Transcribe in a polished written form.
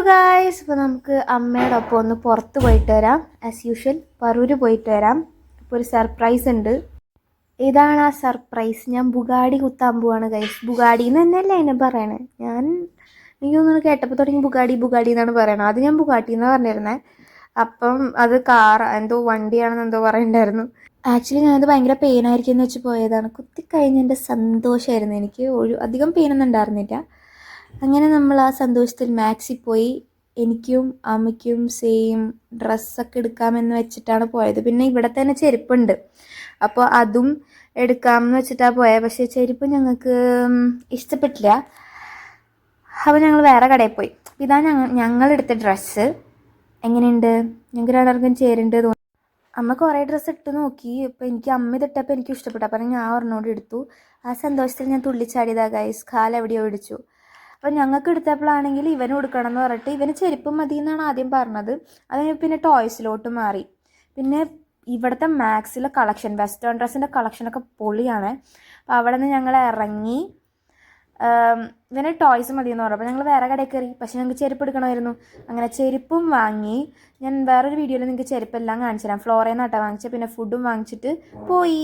Guys, ഇപ്പോൾ നമുക്ക് അമ്മയോടൊപ്പം ഒന്ന് പുറത്ത് പോയിട്ട് വരാം. ആസ് യൂഷ്വൽ പറൂര് പോയിട്ട് വരാം. ഇപ്പോൾ ഒരു സർപ്രൈസ് ഉണ്ട്. ഇതാണ് ആ സർപ്രൈസ്. ഞാൻ ബുഗാടി കുത്താൻ പോവാണ് ഗൈസ്. ബുഗാടി എന്ന് തന്നെയല്ലേ അതിനെ പറയണേ. എനിക്കൊന്നും കേട്ടപ്പോൾ തുടങ്ങി ബുഗാടി എന്നാണ് പറയണത്. അത് ഞാൻ ബുഗാട്ടി എന്നാണ് പറഞ്ഞിരുന്നത്. അപ്പം അത് എന്തോ വണ്ടിയാണെന്ന് എന്തോ പറയണ്ടായിരുന്നു. ആക്ച്വലി ഞാനത് ഭയങ്കര പെയിനായിരിക്കും എന്ന് വെച്ച് പോയതാണ്. കുത്തിക്കഴിഞ്ഞതിൻ്റെ സന്തോഷമായിരുന്നു എനിക്ക്. അധികം പെയിനൊന്നും ഉണ്ടായിരുന്നില്ല. അങ്ങനെ നമ്മൾ ആ സന്തോഷത്തിൽ മാക്സിൽ പോയി. എനിക്കും അമ്മയ്ക്കും സെയിം ഡ്രസ്സൊക്കെ എടുക്കാമെന്ന് വെച്ചിട്ടാണ് പോയത്. പിന്നെ ഇവിടെ തന്നെ ചെരുപ്പുണ്ട്, അപ്പോൾ അതും എടുക്കാമെന്ന് വെച്ചിട്ടാണ് പോയത്. പക്ഷേ ചെരുപ്പ് ഞങ്ങൾക്ക് ഇഷ്ടപ്പെട്ടില്ല. അപ്പോൾ ഞങ്ങൾ വേറെ കടയിൽ പോയി. ഇതാണ് ഞങ്ങളെടുത്ത ഡ്രസ്സ്. എങ്ങനെയുണ്ട്? ഞങ്ങൾക്ക് രണ്ടാർക്കും ചേരുന്നുണ്ട് തോന്നി. അമ്മ കുറേ ഡ്രസ്സ് ഇട്ട് നോക്കി. ഇപ്പോൾ എനിക്ക് അമ്മ ഇതിട്ടപ്പോൾ എനിക്ക് ഇഷ്ടപ്പെട്ടു. അപ്പം ഞാൻ ഒരെണ്ണോട് എടുത്തു. ആ സന്തോഷത്തിൽ ഞാൻ തുള്ളിച്ചാടിയതാ ഗൈസ്. കാലെവിടെയോ ഇടിച്ചു. അപ്പം ഞങ്ങൾക്ക് എടുത്തപ്പോഴാണെങ്കിൽ ഇവനും കൊടുക്കണം എന്ന് പറഞ്ഞിട്ട് ഇവന് ചെരുപ്പ് മതി എന്നാണ് ആദ്യം പറഞ്ഞത്. അത് പിന്നെ ടോയ്സിലോട്ട് മാറി. പിന്നെ ഇവിടുത്തെ മാക്സിലെ കളക്ഷൻ, വെസ്റ്റേൺ ഡ്രസ്സിൻ്റെ കളക്ഷനൊക്കെ പൊളിയാണ്. അപ്പോൾ അവിടെ നിന്ന് ഞങ്ങൾ ഇറങ്ങി. ഇവന് ടോയ്സ് മതി എന്ന് പറഞ്ഞു. അപ്പോൾ ഞങ്ങൾ വേറെ കടയിൽ കയറി. പക്ഷേ ഞങ്ങൾക്ക് ചെരുപ്പ് എടുക്കണമായിരുന്നു. അങ്ങനെ ചെരുപ്പും വാങ്ങി. ഞാൻ വേറൊരു വീഡിയോയിൽ നിങ്ങൾക്ക് ചെരുപ്പെല്ലാം കാണിച്ചു തരാം. ഫ്ലോറയിൽ നിന്നാട്ടോ വാങ്ങിച്ചത്. പിന്നെ ഫുഡും വാങ്ങിച്ചിട്ട് പോയി.